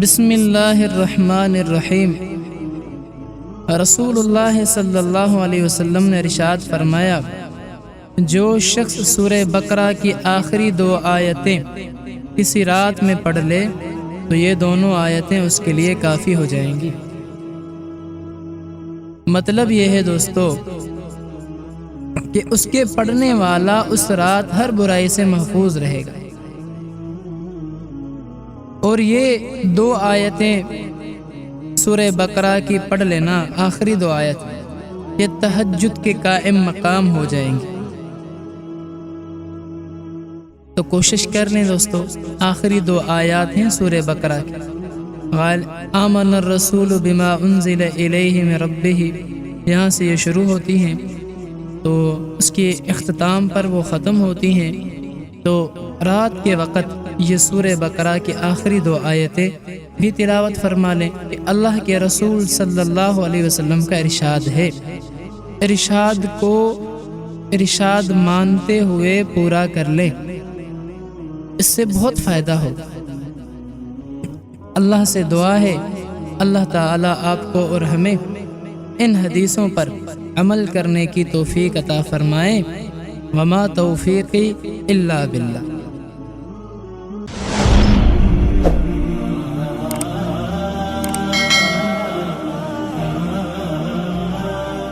بسم اللہ الرحمن الرحیم۔ رسول اللہ صلی اللہ علیہ وسلم نے ارشاد فرمایا، جو شخص سورہ بقرہ کی آخری 2 آیتیں کسی رات میں پڑھ لے تو یہ دونوں آیتیں اس کے لیے کافی ہو جائیں گی۔ مطلب یہ ہے دوستو کہ اس کے پڑھنے والا اس رات ہر برائی سے محفوظ رہے گا۔ اور یہ 2 آیتیں سورہ بقرہ کی پڑھ لینا، آخری 2 آیت، یہ تہجد کے قائم مقام ہو جائیں گی۔ تو کوشش کر لیں دوستو، آخری 2 آیات ہیں سورہ بقرہ کی۔ قال آمن الرسول بما انزل الیہ من ربہ، یہاں سے یہ شروع ہوتی ہیں تو اس کے اختتام پر وہ ختم ہوتی ہیں۔ تو رات کے وقت یہ سورہ بقرہ کی آخری 2 آیتیں بھی تلاوت فرما لیں کہ اللہ کے رسول صلی اللہ علیہ وسلم کا ارشاد ہے۔ ارشاد کو ارشاد مانتے ہوئے پورا کر لیں، اس سے بہت فائدہ ہوگا۔ اللہ سے دعا ہے اللہ تعالیٰ آپ کو اور ہمیں ان حدیثوں پر عمل کرنے کی توفیق عطا فرمائے۔ وما توفیقی الا باللہ۔